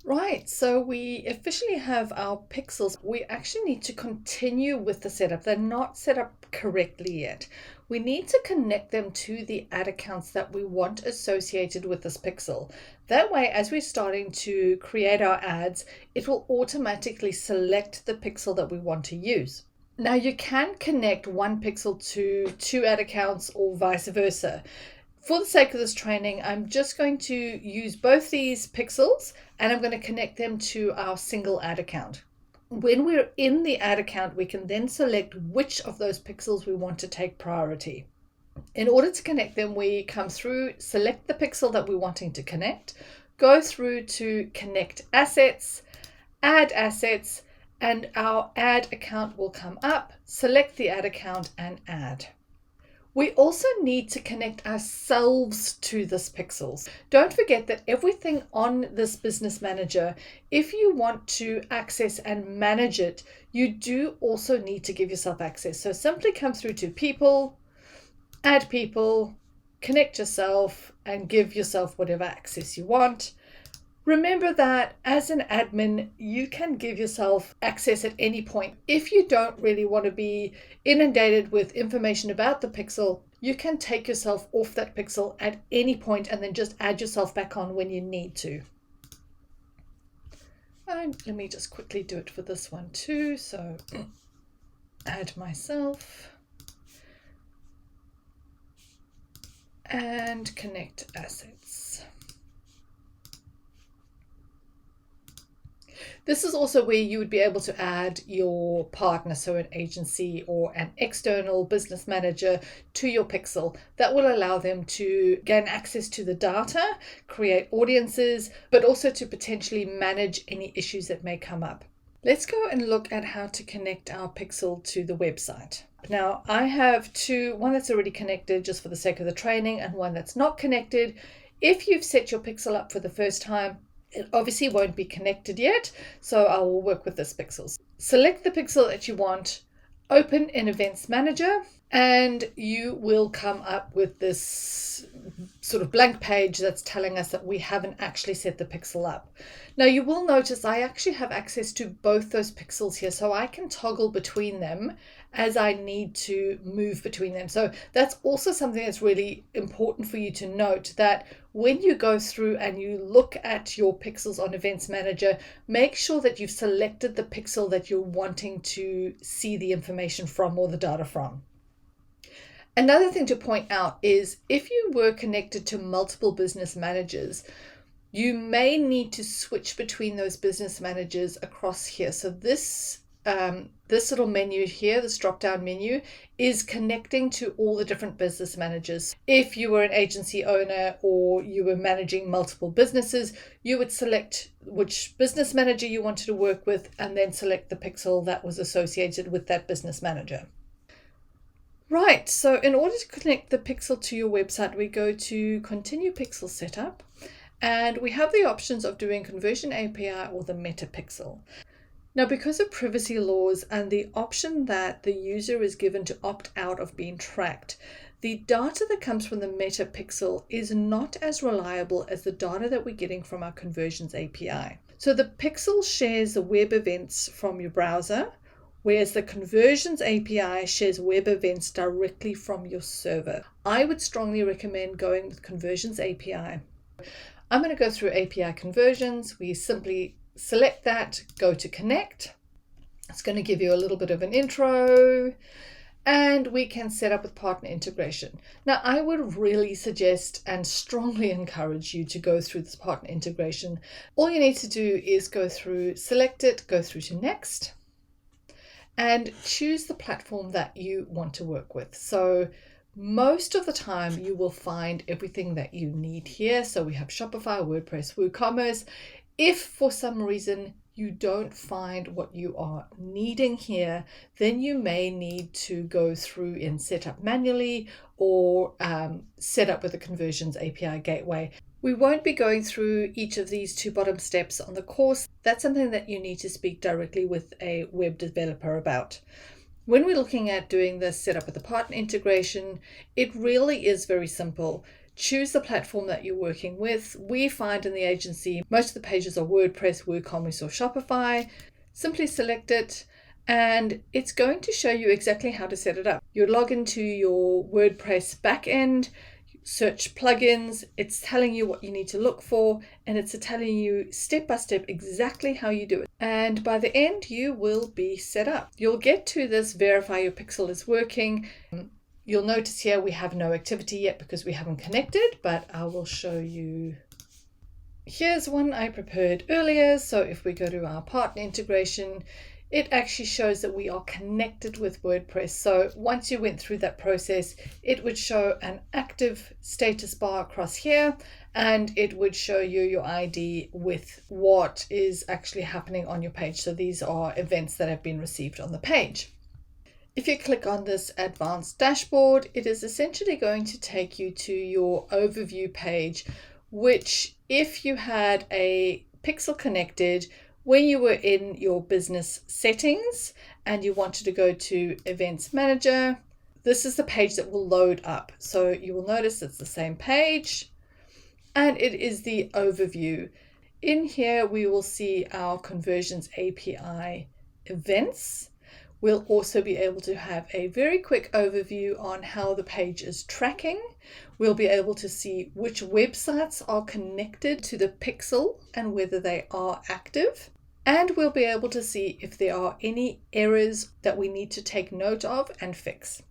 Right, so we officially have our pixels. We actually need to continue with the setup. They're not set up correctly yet. We need to connect them to the ad accounts that we want associated with this pixel. That way, as we're starting to create our ads, it will automatically select the pixel that we want to use. Now, you can connect one pixel to two ad accounts or vice versa. For the sake of this training, I'm just going to use both these pixels and I'm going to connect them to our single ad account. When we're in the ad account, we can then select which of those pixels we want to take priority. In order to connect them, we come through, select the pixel that we're wanting to connect, go through to connect assets, add assets, and our ad account will come up. Select the ad account and add. We also need to connect ourselves to this pixels. Don't forget that everything on this business manager, if you want to access and manage it, you do also need to give yourself access. So simply come through to people, add people, connect yourself, and give yourself whatever access you want. Remember that as an admin, you can give yourself access at any point. If you don't really want to be inundated with information about the pixel, you can take yourself off that pixel at any point and then just add yourself back on when you need to. And let me just quickly do it for this one too. So add myself and connect assets. This is also where you would be able to add your partner, so an agency or an external business manager, to your pixel. That will allow them to gain access to the data, create audiences, but also to potentially manage any issues that may come up. Let's go and look at how to connect our pixel to the website. Now, I have two, one that's already connected just for the sake of the training and one that's not connected. If you've set your pixel up for the first time, it obviously won't be connected yet, so I will work with this pixel. Select the pixel that you want, open in Events Manager, and you will come up with this sort of blank page that's telling us that we haven't actually set the pixel up. Now you will notice I actually have access to both those pixels here, so I can toggle between them as I need to move between them. So that's also something that's really important for you to note, that when you go through and you look at your pixels on Events Manager, make sure that you've selected the pixel that you're wanting to see the information from or the data from. Another thing to point out is if you were connected to multiple business managers, you may need to switch between those business managers across here. So this little menu here, this drop-down menu, is connecting to all the different business managers. If you were an agency owner or you were managing multiple businesses, you would select which business manager you wanted to work with and then select the pixel that was associated with that business manager. Right, so in order to connect the pixel to your website, we go to Continue Pixel Setup, and we have the options of doing Conversion API or the Meta Pixel. Now, because of privacy laws and the option that the user is given to opt out of being tracked, the data that comes from the Meta Pixel is not as reliable as the data that we're getting from our Conversions API. So the Pixel shares the web events from your browser, whereas the Conversions API shares web events directly from your server. I would strongly recommend going with Conversions API. I'm going to go through API conversions. We simply select that, go to connect. It's going to give you a little bit of an intro, and we can set up with partner integration. Now, I would really suggest and strongly encourage you to go through this partner integration. All you need to do is go through, select it, go through to next, and choose the platform that you want to work with. So most of the time you will find everything that you need here. So we have Shopify, WordPress, WooCommerce. If for some reason you don't find what you are needing here, then you may need to go through and set up manually or set up with the Conversions API gateway. We won't be going through each of these two bottom steps on the course. That's something that you need to speak directly with a web developer about. When we're looking at doing this setup with the partner integration, it really is very simple. choose the platform that you're working with. We find in the agency most of the pages are WordPress, WooCommerce, or Shopify. Simply select it and it's going to show you exactly how to set it up. You log into your WordPress backend, search plugins, it's telling you what you need to look for, and it's telling you step by step exactly how you do it. And by the end, you will be set up. You'll get to this verify your pixel is working. You'll notice here we have no activity yet because we haven't connected, but I will show you. Here's one I prepared earlier. So if we go to our partner integration, it actually shows that we are connected with WordPress. So once you went through that process, it would show an active status bar across here, and it would show you your ID with what is actually happening on your page. So these are events that have been received on the page. If you click on this advanced dashboard, it is essentially going to take you to your overview page, which if you had a pixel connected, when you were in your business settings and you wanted to go to Events Manager, this is the page that will load up. So you will notice it's the same page and it is the overview. In here, we will see our Conversions API events. We'll also be able to have a very quick overview on how the page is tracking. We'll be able to see which websites are connected to the pixel and whether they are active. And we'll be able to see if there are any errors that we need to take note of and fix.